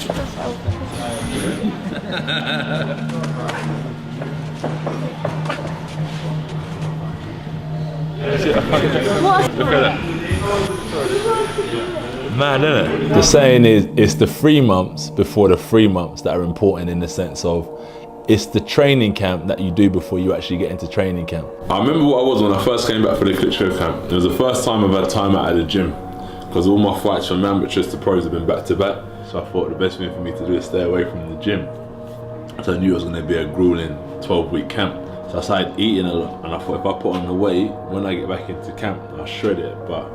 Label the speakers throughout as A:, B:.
A: Look at that. Man, isn't it? The saying is, it's the 3 months before the 3 months that are important, in the sense of it's the training camp that you do before you actually get into training camp. I remember what I was when I first came back for the Klitschko camp. It was the first time I've had time out at the gym, because all my fights from amateurs to pros have been back to back. So I thought the best thing for me to do is stay away from the gym. So I knew it was going to be a grueling 12-week camp. So I started eating a lot, and I thought if I put on the weight, when I get back into camp, I'll shred it. But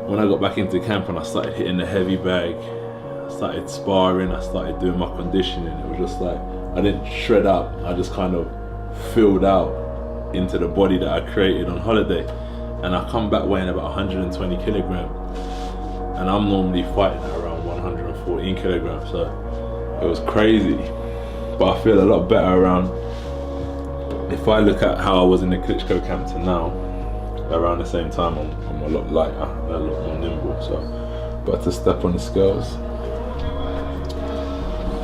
A: when I got back into camp and I started hitting the heavy bag, I started sparring, I started doing my conditioning, it was just like, I didn't shred up, I just kind of filled out into the body that I created on holiday. And I come back weighing about 120 kilograms, and I'm normally fighting at around 114 kilograms, so it was crazy. But I feel a lot better around, if I look at how I was in the Klitschko camp to now, around the same time I'm a lot lighter, a lot more nimble, so but to step on the scales,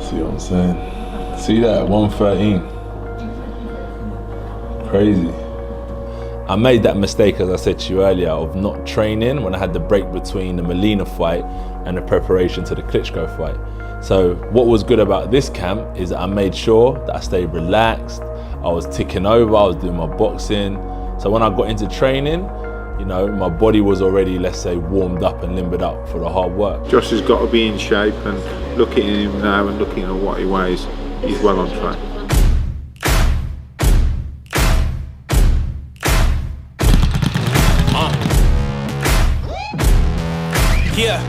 A: see what I'm saying? See that, 113, crazy. I made that mistake, as I said to you earlier, of not training when I had the break between the Molina fight and the preparation to the Klitschko fight. So what was good about this camp is that I made sure that I stayed relaxed, I was ticking over, I was doing my boxing. So when I got into training, you know, my body was already, let's say, warmed up and limbered up for the hard work.
B: Josh has got to be in shape, and looking at him now and looking at what he weighs, he's well on track.
C: Yeah.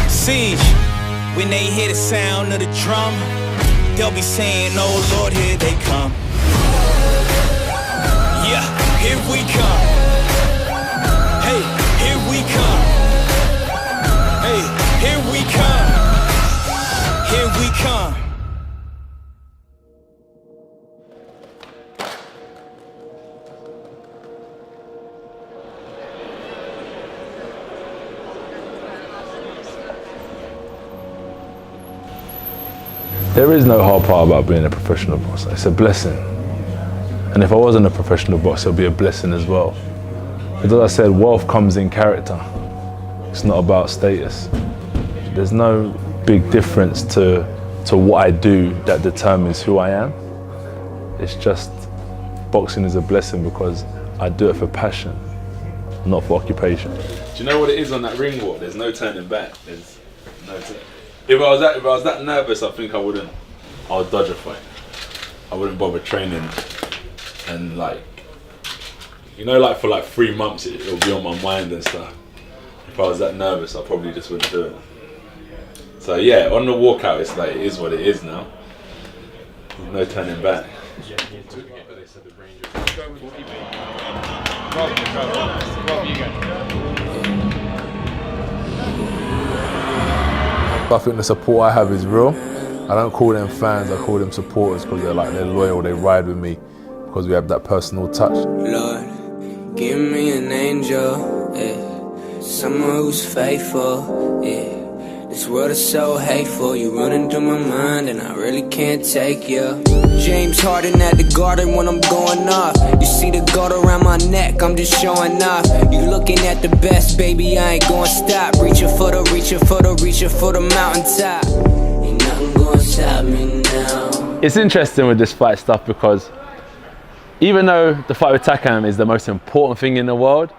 C: Siege. When they hear the sound of the drum, they'll be saying, oh Lord, here they come. Yeah, here we come. Hey, here we come. Hey, here we come. Here we come.
A: There is no hard part about being a professional boxer. It's a blessing. And if I wasn't a professional boxer, it would be a blessing as well. As I said, wealth comes in character. It's not about status. There's no big difference to what I do that determines who I am. It's just, boxing is a blessing because I do it for passion, not for occupation. Do you know what it is on that ring walk? There's no turning back. There's no If I was that nervous, I think I would dodge a fight. I wouldn't bother training, and like, you know, like for like 3 months it'll be on my mind and stuff. If I was that nervous, I probably just wouldn't do it. So yeah, on the walkout, it's like, it is what it is now. There's no turning back. I think the support I have is real. I don't call them fans, I call them supporters, because they're loyal, they ride with me because we have that personal touch.
D: Lord, give me an angel, yeah. Someone who's faithful, yeah. This world is so hateful, you running through my mind and I really can't take you. James Harden at the Garden when I'm going off. You see the gold around my neck, I'm just showing off. You looking at the best, baby, I ain't gonna stop. Reaching for the mountaintop. Ain't nothing gonna stop me now.
A: It's interesting with this fight stuff because even though the fight with Takam is the most important thing in the world,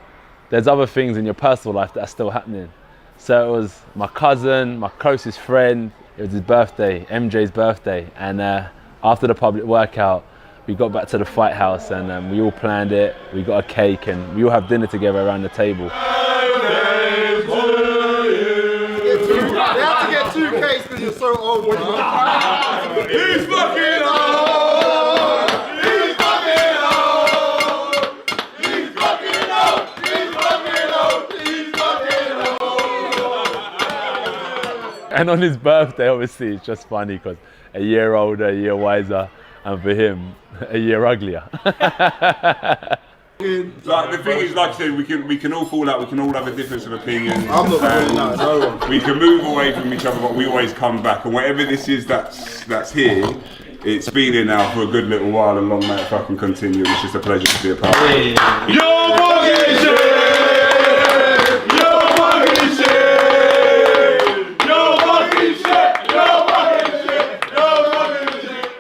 A: there's other things in your personal life that are still happening. So it was my cousin, my closest friend, it was his birthday, MJ's birthday, and after the public workout, we got back to the fight house and we all planned it, we got a cake and we all have dinner together around the table.
E: They have to get 2 cakes because you're so old. He's fucking old! He's fucking old! He's fucking old! He's fucking old! He's fucking old!
A: And on his birthday, obviously, it's just funny because a year older, a year wiser, and for him, a year uglier.
F: Like the thing is, like I said, we can all fall out. We can all have a difference of opinion.
B: I'm not falling out, no one.
F: We can move away from each other, but we always come back. And whatever this is that's here, it's been here now for a good little while, and long may it fucking continue. It's just a pleasure to be a part of it.
E: Yo, fucking shit! Yo, fucking shit! Yo, fucking shit! Yo, fucking shit! Yo, fucking shit!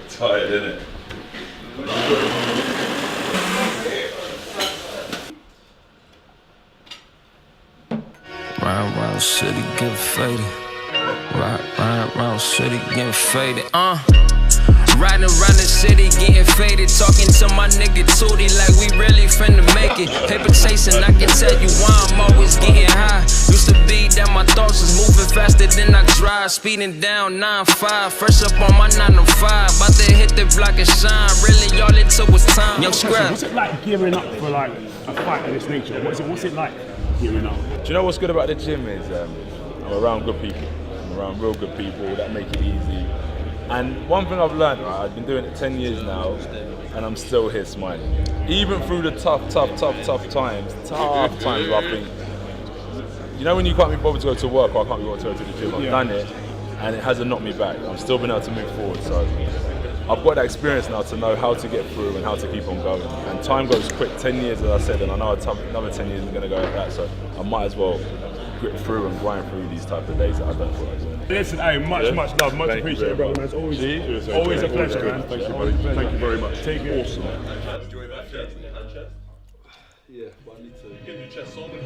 A: Tired, isn't it?
D: Round, city getting faded. Round, city getting faded. Riding around the city getting faded. Talking to my nigga Tootie like we really finna make it. Paper chasing, I can tell you why I'm always getting high. Used to be that my thoughts was moving faster than I drive. Speeding down 9-5, fresh up on my 9 to 5. About to hit the block and shine. Really all it took was time. Yo, scrap.
G: What's it like gearing up for like a fight of this nature? What's it like gearing up?
A: Do you know what's good about the gym is I'm around good people. I'm around real good people that make it easy. And one thing I've learned, right, I've been doing it 10 years now, and I'm still here smiling. Even through the tough times where I think, you know when you can't be bothered to go to work or I can't be bothered to go to the gym, I've done it, and it hasn't knocked me back. I've still been able to move forward, so I've got that experience now to know how to get through and how to keep on going. And time goes quick, 10 years as I said, and I know another 10 years is going to go like that, so I might as well grit through and grind through these type of days that I don't feel like doing.
G: Listen, hey, much love, much appreciated, bro. Man. It's always a pleasure, man.
F: Thank you, buddy. Thank you very much.
G: Take care.
F: Awesome.
A: Yeah, but I need to
G: get your chest on and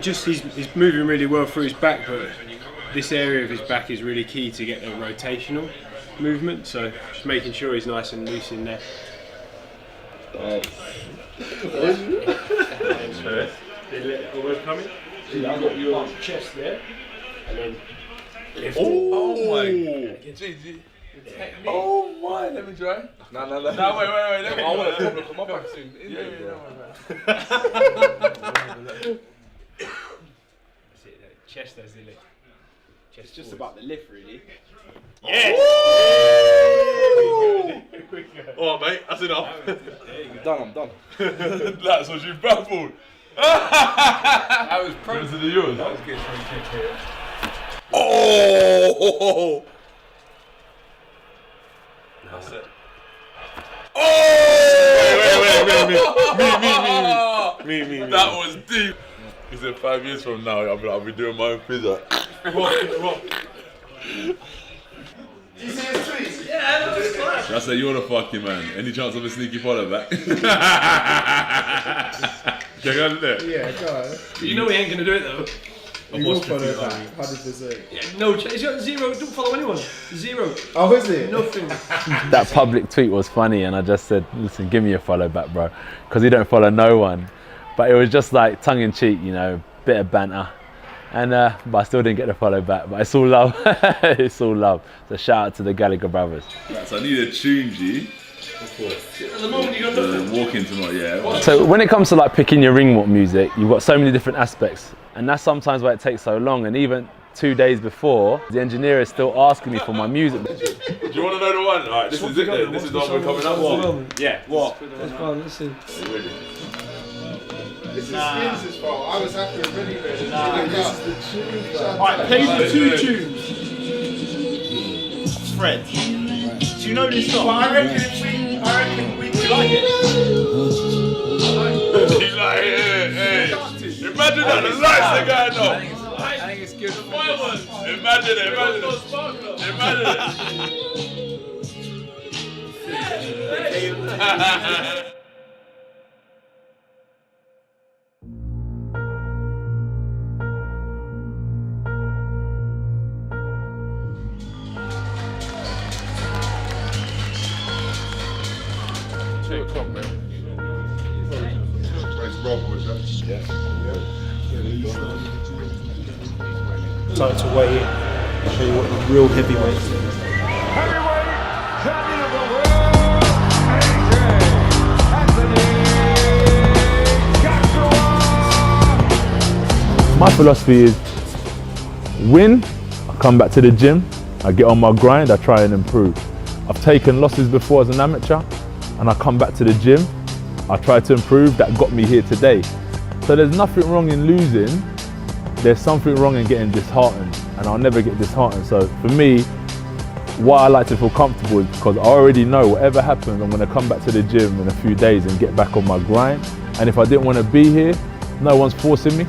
H: Just he's moving really well through his back, but this area of his back is really key to get the rotational movement. So just making sure he's nice and loose in there.
G: Almost coming.
H: So you've got your chest there, and then lift it.
A: Oh my God. Oh my, let me try. No, wait. I want to come up back soon.
H: That's it, chest as the lift. It's just about the lift, really.
G: Yes! Oh, mate, that's enough.
A: I'm done.
G: That's what you baffled.
H: That was pro.
A: That was yours.
H: That was good from kick here.
A: Oh! That's it. Oh! Wait. Me. That was deep. He said 5 years from now, I'll be doing my own pizza.
G: Rock.
E: You see his tweets? Yeah, that was class.
A: I said, you're the fucking man. Any chance of a sneaky follow back?
E: Yeah, go on.
H: You know he ain't gonna do it though.
E: You will follow it back, 100%.
H: Yeah, no, he's got zero. Don't follow anyone. Zero.
E: Oh, is it?
H: Nothing.
I: That public tweet was funny, and I just said, listen, give me a follow back, bro, because he don't follow no one. But it was just like tongue in cheek, you know, bit of banter. And but I still didn't get the follow back. But it's all love. It's all love. So shout out to the Gallagher brothers.
A: So I need a tune, G.
H: At the moment you got nothing.
A: Walking tonight, yeah.
I: So when it comes to like picking your ring walk music, you've got so many different aspects, and that's sometimes why it takes so long. And even 2 days before, the engineer is still asking me for my music.
A: Do you want to know the one? Alright, this is it then. This is the one we're coming up to.
H: Yeah. What?
J: Let's go on, listen.
E: This is Skins' fault. I was happy with Vinny there.
G: This is the tune. Alright, play the 2 tunes.
E: Fred. Do you know this song? I reckon we like it.
A: You like it, hey. Imagine that, the lights are going off.
H: I think it's good.
A: Imagine it.
H: Time to weigh in. Show you what the real heavyweights are.
I: My philosophy is win
A: I come back to the gym, I get on my grind, I try and improve. I've taken losses before as an amateur, and I come back to the gym, I try to improve. That got me here today. So there's nothing wrong in losing, there's something wrong in getting disheartened, and I'll never get disheartened. So for me, why I like to feel comfortable is because I already know whatever happens, I'm going to come back to the gym in a few days and get back on my grind. And if I didn't want to be here, no one's forcing me.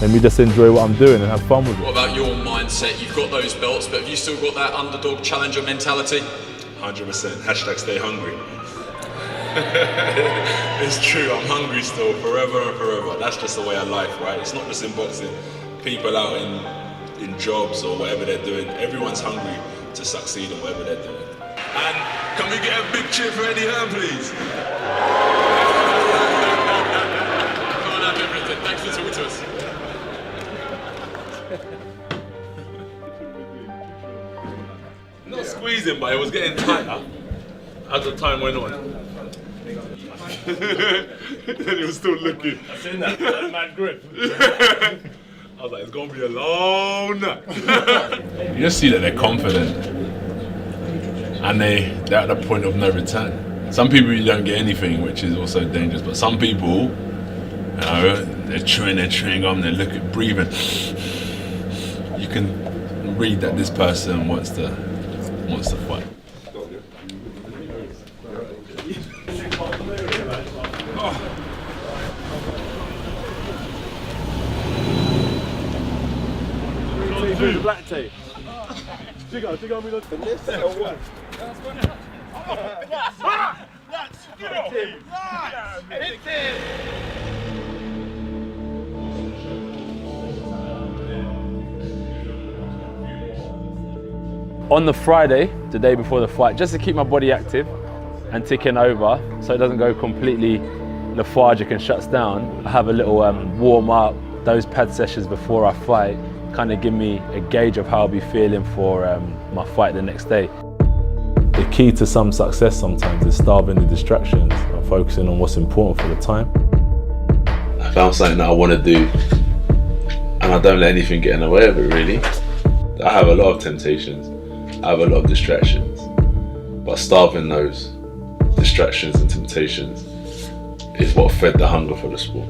A: Let me just enjoy what I'm doing and have fun with it.
J: What about your mindset? You've got those belts, but have you still got that underdog challenger mentality?
A: 100%. Hashtag stay hungry. It's true, I'm hungry still, forever and forever. That's just the way of life, right? It's not just in boxing. People out in jobs or whatever they're doing, everyone's hungry to succeed in whatever they're doing. And can we get a big cheer for Eddie Hearn, please?
J: Can't have everything. Thanks for talking to us.
A: Not squeezing, but it was getting tighter as the time went on. And he was still looking.
G: I've seen that mad grip.
A: I was like, it's gonna be a long night. You just see that they're confident and they're at the point of no return. Some people you don't get anything, which is also dangerous, but some people, you know, they're chewing their chewing gum, they're looking, breathing. You can read that this person wants to fight.
G: Black tape. Chico, me look. This or what?
I: On the Friday, the day before the fight, just to keep my body active and ticking over so it doesn't go completely lethargic and shuts down, I have a little warm up, those pad sessions before I fight, kind of give me a gauge of how I'll be feeling for my fight the next day. The key to some success sometimes is starving the distractions and focusing on what's important for the time.
A: I found something that I want to do and I don't let anything get in the way of it really. I have a lot of temptations, I have a lot of distractions, but starving those distractions and temptations is what fed the hunger for the sport.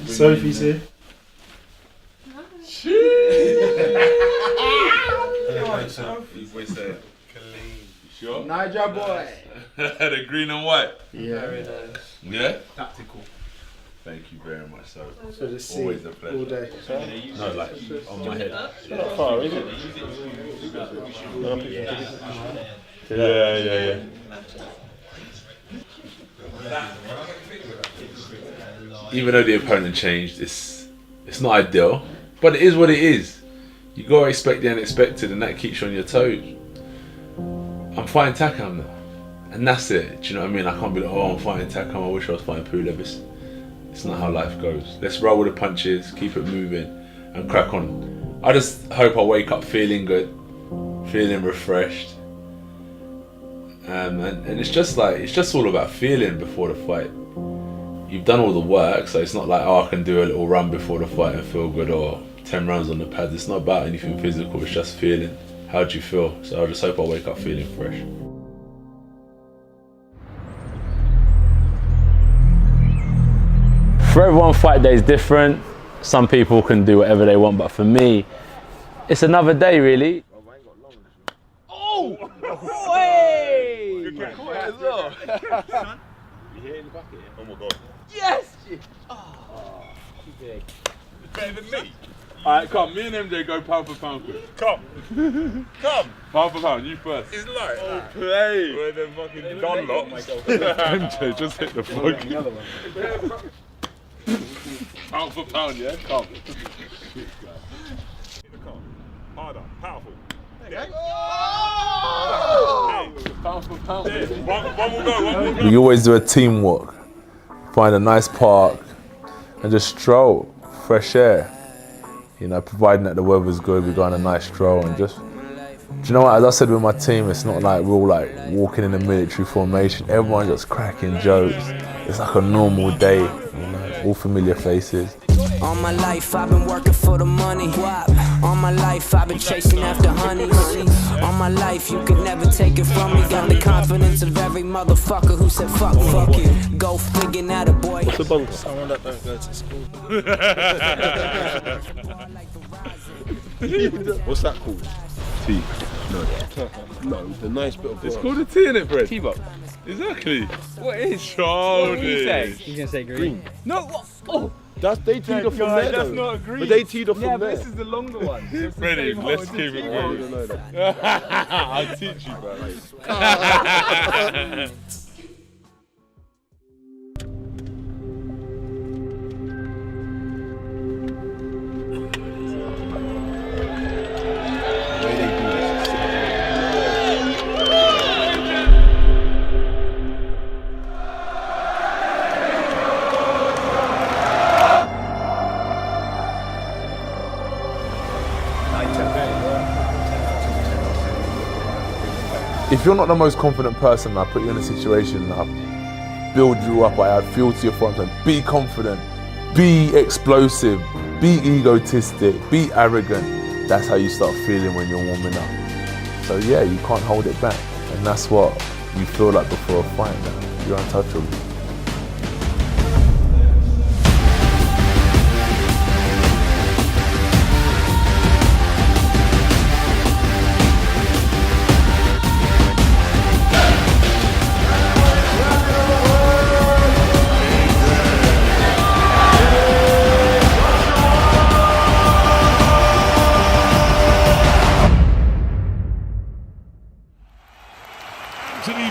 G: Sophie's here.
A: Sure?
E: Niger boy.
A: The green and white.
E: Yeah.
H: Very nice.
A: Yeah?
H: Tactical.
A: Thank you very much, so
E: So just see
A: always a pleasure.
E: all day.
A: No, like on my head.
G: Not far, is it?
A: Yeah. Even though the opponent changed, it's not ideal, but it is what it is. You gotta expect the unexpected, and that keeps you on your toes. I'm fighting Takam now, and that's it. Do you know what I mean? I can't be like, oh, I'm fighting Takam, I wish I was fighting Pulevis. It's not how life goes. Let's roll with the punches, keep it moving, and crack on. I just hope I wake up feeling good, feeling refreshed, and it's just all about feeling before the fight. You've done all the work, so it's not like, oh, I can do a little run before the fight and feel good, or 10 rounds on the pads. It's not about anything physical, it's just feeling. How do you feel? So I just hope I wake up feeling fresh.
I: For everyone, fight day is different. Some people can do whatever they want, but for me, it's another day really.
G: Oh! Hey!
E: You get caught as well.
G: You hit in the bucket? Oh my god.
E: Yes!
G: Better than me.
A: Alright, come, me and MJ go pound for pound quick.
G: Come. Come.
A: Pound for pound, you first.
G: It's like.
A: Oh, play!
G: We're the fucking Dunlops.
A: MJ, just hit the fucking... Pound for pound, yeah? Come.
G: Harder, powerful.
A: Pound for pound.
G: One will go.
A: We always do a teamwork. Find a nice park and just stroll, fresh air. You know, providing that the weather's good, we go on a nice stroll and just, do you know what, as I said with my team, it's not like we're all like walking in a military formation. Everyone's just cracking jokes. It's like a normal day, you know, all familiar faces.
D: All my life I've been working for the money. All my life I've been chasing after honey. All my life you could never take it from me. Got the confidence of every motherfucker who said fuck you. Go figure out a boy.
H: What's the bunk? Someone that don't go to school. What's that called?
A: Tea.
H: No, the nice bit of
A: It's called a tea, innit, Fred?
K: Tea box.
A: Exactly.
K: What is?
A: Childish.
K: He's gonna say green. No, what? Oh!
H: They teed off from there.
K: That's not a green.
H: But they teed off from there.
K: Yeah, but this is the longer one.
A: Freddie, let's keep it real. I'll teach you, bro. If you're not the most confident person, I put you in a situation, I build you up, I add fuel to your front end. Be confident, be explosive, be egotistic, be arrogant. That's how you start feeling when you're warming up. So yeah, you can't hold it back. And that's what you feel like before a fight now. You're untouchable.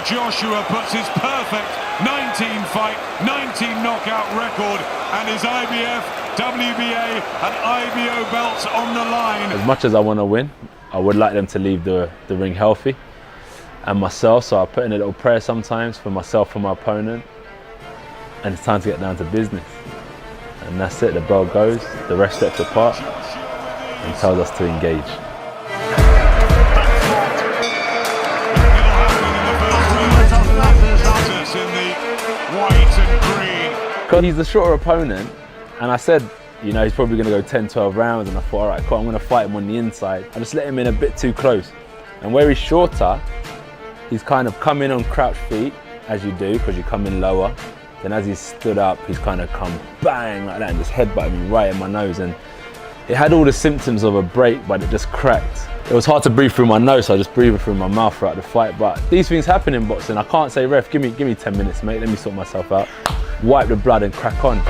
L: Joshua puts his perfect 19-fight, 19 knockout record and his IBF, WBA and IBO belts on the line.
I: As much as I want to win, I would like them to leave the ring healthy and myself, so I put in a little prayer sometimes for myself and my opponent, and it's time to get down to business. And that's it, the bell goes, the ref steps apart and tells us to engage. Because he's the shorter opponent, and I said, you know, he's probably going to go 10, 12 rounds, and I thought, all right, cool, I'm going to fight him on the inside. I just let him in a bit too close. And where he's shorter, he's kind of come in on crouched feet, as you do, because you come in lower. Then as he's stood up, he's kind of come bang like that and just headbutted me right in my nose. And it had all the symptoms of a break, but it just cracked. It was hard to breathe through my nose, so I just breathed through my mouth throughout the fight. But these things happen in boxing. I can't say, ref, give me 10 minutes, mate. Let me sort myself out. Wipe the blood and crack on.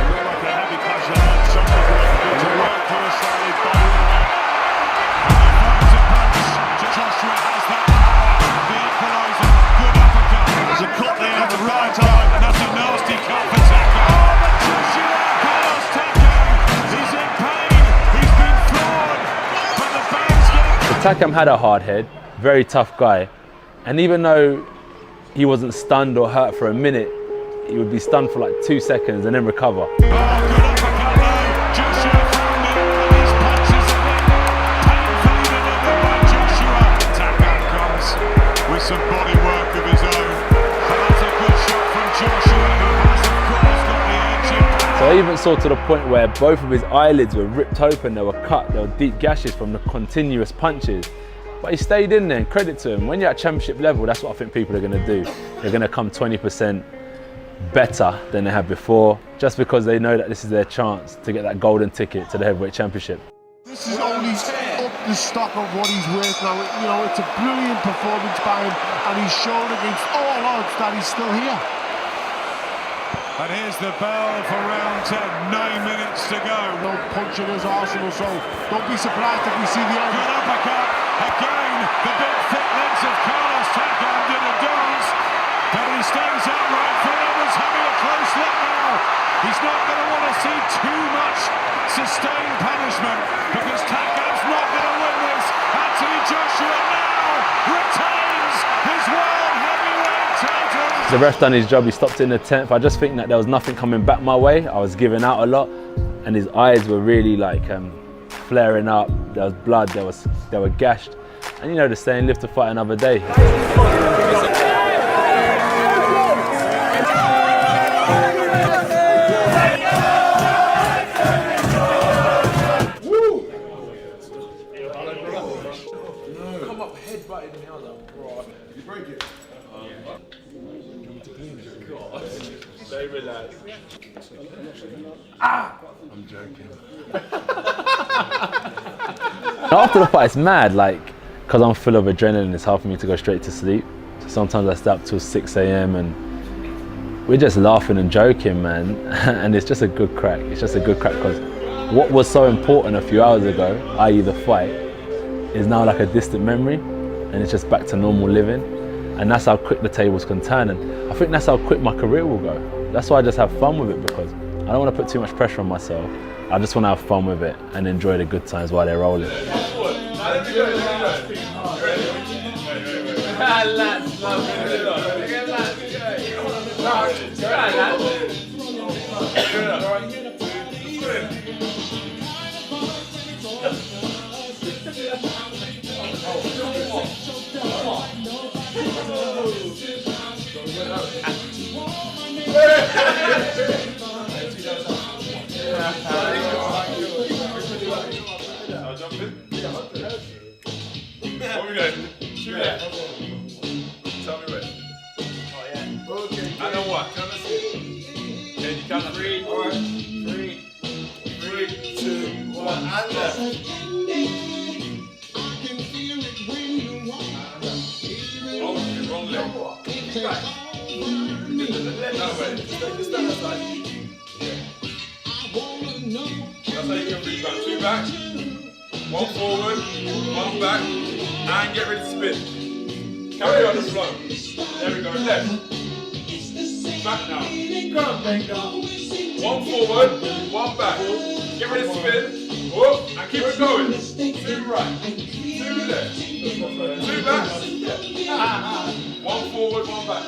I: Takam had a hard head, very tough guy, and even though he wasn't stunned or hurt for a minute, he would be stunned for like 2 seconds and then recover.
L: With some body work of his own, but that's a good shot from Joshua, who has of course got the edge in.
I: So I even saw to the point where both of his eyelids were ripped open, they were cut, there were deep gashes from the continuous punches. But he stayed in there, and credit to him. When you're at championship level, that's what I think people are going to do. They're going to come 20% better than they have before, just because they know that this is their chance to get that golden ticket to the heavyweight championship.
E: This is only up the stock of what he's worth now. You know, it's a brilliant performance by him, and he's shown against all odds that he's still here.
L: And here's the bell for round 10, 9 minutes to go.
E: No punching his arsenal, so don't be surprised if we see the end.
L: Good uppercut, again, the big thick legs of Carlos Takam did a dance, but he stays upright. Forever's having a close look now. He's not going to want to see too much sustained punishment, because Takam's not going to win this. Anthony Joshua now retains his world heavyweight title.
I: The ref done his job, he stopped in the 10th. I just think that there was nothing coming back my way. I was giving out a lot, and his eyes were really like flaring up, there was blood, they were gashed. And you know the saying, live to fight another day.
E: Come up headbutting me, I was like, bro. You break it?
A: Stay relaxed.
E: I'm joking.
I: After the fight, it's mad, like, because I'm full of adrenaline, it's hard for me to go straight to sleep. So sometimes I stay up till 6 a.m. and we're just laughing and joking, man. And it's just a good crack. It's just a good crack because what was so important a few hours ago, i.e. the fight, is now like a distant memory, and it's just back to normal living. And that's how quick the tables can turn. And I think that's how quick my career will go. That's why I just have fun with it, because I don't want to put too much pressure on myself. I just want to have fun with it and enjoy the good times while they're rolling.
A: What we doing? Shoot it. Tell me when. Oh yeah. Okay. I know what. Count us in. Okay, you count us 3. Alright. 3, 2, 1. And left. Wrong leg. Back. That way. Just stand aside. Yeah. That's how you can reach back. 2 back. 1 forward, 1 back, and get ready to spin. Carry on the flow. There we go, left. Back now. Go. 1 forward, 1 back. Get ready to spin. Whoop, and keep it going. 2 right, 2 left, 2 back. 1 forward, 1 back.